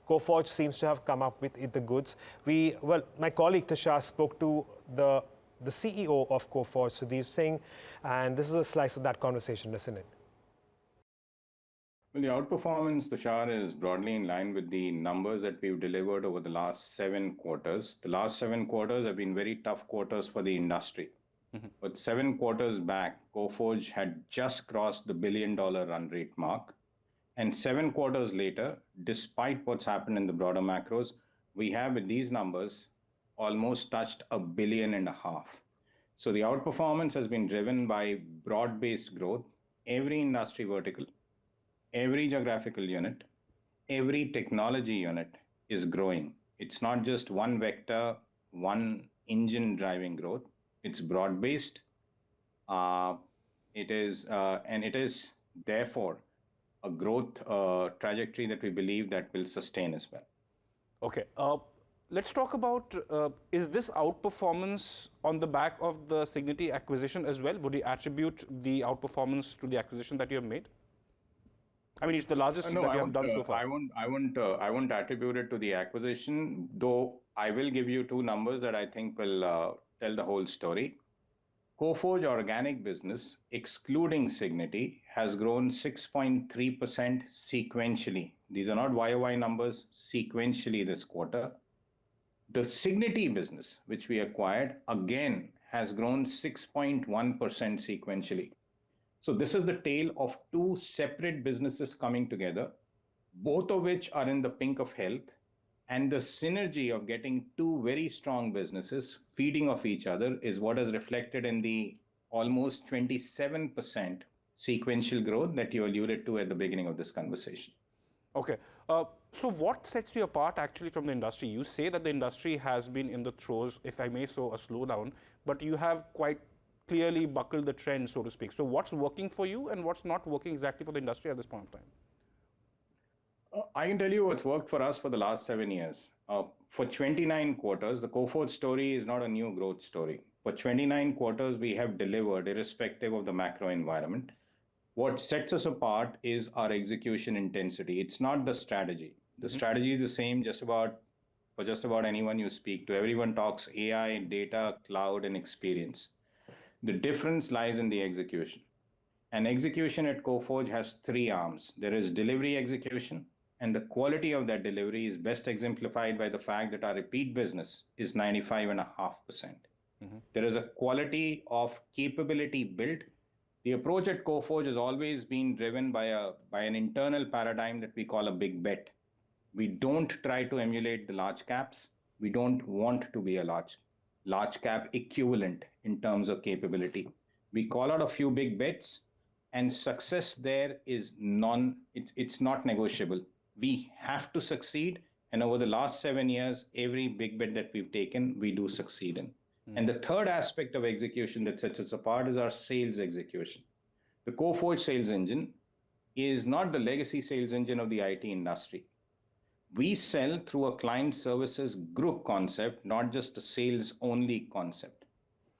Coforge seems to have come up with the goods. My colleague Tushar spoke to the CEO of Coforge, Sudhir Singh, and this is a slice of that conversation. Listen in. Well, the outperformance, Tushar, is broadly in line with the numbers that we've delivered over the last 7 quarters. The last 7 quarters have been very tough quarters for the industry. But 7 quarters back, Coforge had just crossed the $1 billion run rate mark. And 7 quarters later, despite what's happened in the broader macros, we have with these numbers almost touched $1.5 billion. So the outperformance has been driven by broad-based growth, every industry vertical, every geographical unit, every technology unit is growing. It's not just one vector, one engine driving growth. It's broad-based. It is therefore a growth trajectory that we believe that will sustain as well. Okay. Let's talk about, is this outperformance on the back of the Cigniti acquisition as well? Would you attribute the outperformance to the acquisition that you have made? I mean, it's the largest that you have done so far. I won't attribute it to the acquisition, though I will give you two numbers that I think will tell the whole story. Coforge organic business, excluding Cigniti, has grown 6.3% sequentially. These are not YOY numbers, sequentially this quarter. The Cigniti business, which we acquired, again has grown 6.1% sequentially. So this is the tale of two separate businesses coming together, both of which are in the pink of health, and the synergy of getting two very strong businesses feeding off each other is what is reflected in the almost 27% sequential growth that you alluded to at the beginning of this conversation. Okay. So what sets you apart actually from the industry? You say that the industry has been in the throes, if I may so, a slowdown, but you have quite clearly buckled the trend, so to speak. So what's working for you and what's not working exactly for the industry at this point of time? I can tell you what's worked for us for the last 7 years. For 29 quarters, the Coforge story is not a new growth story. For 29 quarters, we have delivered irrespective of the macro environment. What sets us apart is our execution intensity. It's not the strategy. The strategy is the same for just about anyone you speak to. Everyone talks AI, data, cloud, and experience. The difference lies in the execution. And execution at Coforge has three arms. There is delivery execution, and the quality of that delivery is best exemplified by the fact that our repeat business is 95.5%. There is a quality of capability built. The approach at Coforge has always been driven by an internal paradigm that we call a big bet. We don't try to emulate the large caps. We don't want to be a large cap equivalent in terms of capability. We call out a few big bets, and success there is it's not negotiable. We have to succeed, and over the last 7 years, every big bet that we've taken, we do succeed in. And the third aspect of execution that sets us apart is our sales execution. The Coforge sales engine is not the legacy sales engine of the IT industry. We sell through a client services group concept, not just a sales only concept.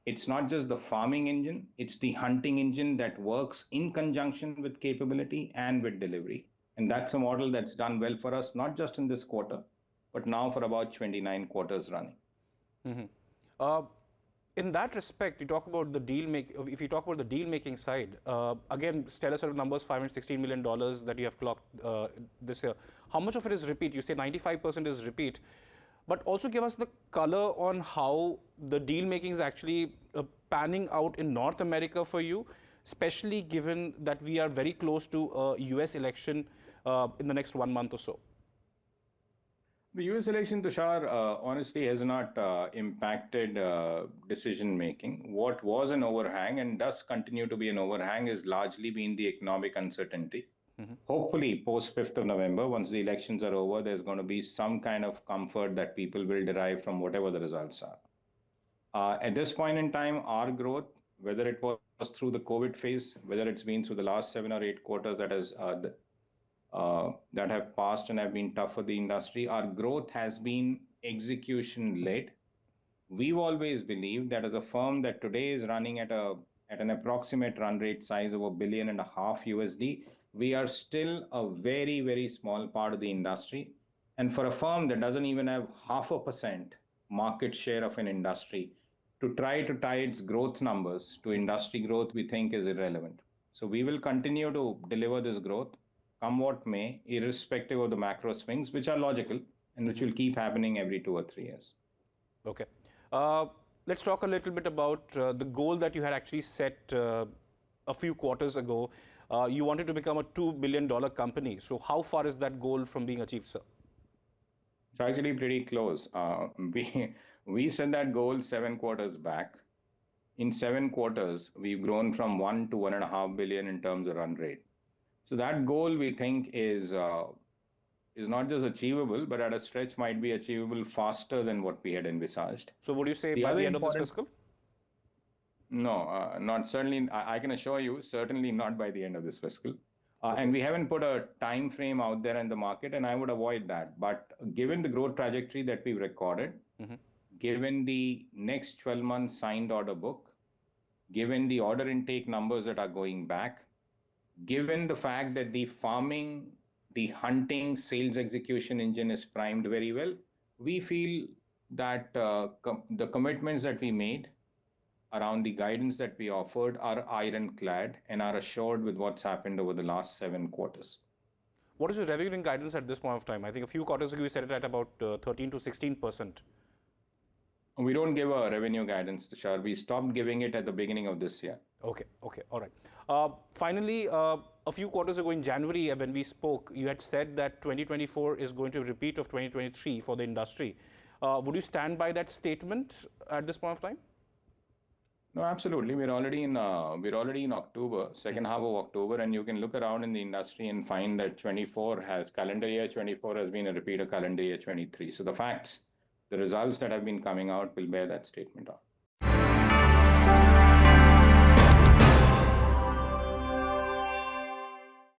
It's not just the farming engine, it's the hunting engine that works in conjunction with capability and with delivery. And that's a model that's done well for us, not just in this quarter, but now for about 29 quarters running. In that respect, you talk about the if you talk about the deal making side, again, stellar set of numbers, $516 million that you have clocked this year. How much of it is repeat? You say 95% is repeat, but also give us the color on how the deal making is actually panning out in North America for you, especially given that we are very close to a US election in the next 1 month or so. The US election, Tushar, honestly has not impacted decision making. What was an overhang and does continue to be an overhang is largely been the economic uncertainty. Hopefully, post 5th of November, once the elections are over, there's going to be some kind of comfort that people will derive from whatever the results are. At this point in time, our growth, whether it was through the COVID phase, whether it's been through the last 7 or 8 quarters that have passed and have been tough for the industry, our growth has been execution-led. We've always believed that as a firm that today is running at an approximate run rate size of $1.5 billion USD, we are still a very, very small part of the industry. And for a firm that doesn't even have 0.5% market share of an industry, to try to tie its growth numbers to industry growth, we think is irrelevant. So we will continue to deliver this growth, come what may, irrespective of the macro swings, which are logical and which will keep happening every 2 or 3 years. Okay. Let's talk a little bit about the goal that you had actually set a few quarters ago. You wanted to become a $2 billion company. So how far is that goal from being achieved, sir? It's actually pretty close. We set that goal 7 quarters back. In 7 quarters, we've grown from 1 to 1.5 billion in terms of run rate. So that goal we think is not just achievable, but at a stretch might be achievable faster than what we had envisaged. So would you say The by other the end of this important- fiscal? No, not certainly. I can assure you, certainly not by the end of this fiscal. And we haven't put a time frame out there in the market, and I would avoid that. But given the growth trajectory that we've recorded, given the next 12 months signed order book, given the order intake numbers that are going back, given the fact that the farming, the hunting sales execution engine is primed very well, we feel that the commitments that we made around the guidance that we offered are ironclad and are assured with what's happened over the last 7 quarters. What is your revenue guidance at this point of time? I think a few quarters ago you said it at about 13 to 16%. We don't give a revenue guidance, Tushar. We stopped giving it at the beginning of this year. Okay, all right. Finally, a few quarters ago in January when we spoke, you had said that 2024 is going to repeat of 2023 for the industry. Would you stand by that statement at this point of time? No, absolutely. We're already in October, second half of October, and you can look around in the industry and find that calendar year 24 has been a repeat of calendar year 23. So the facts, the results that have been coming out will bear that statement out.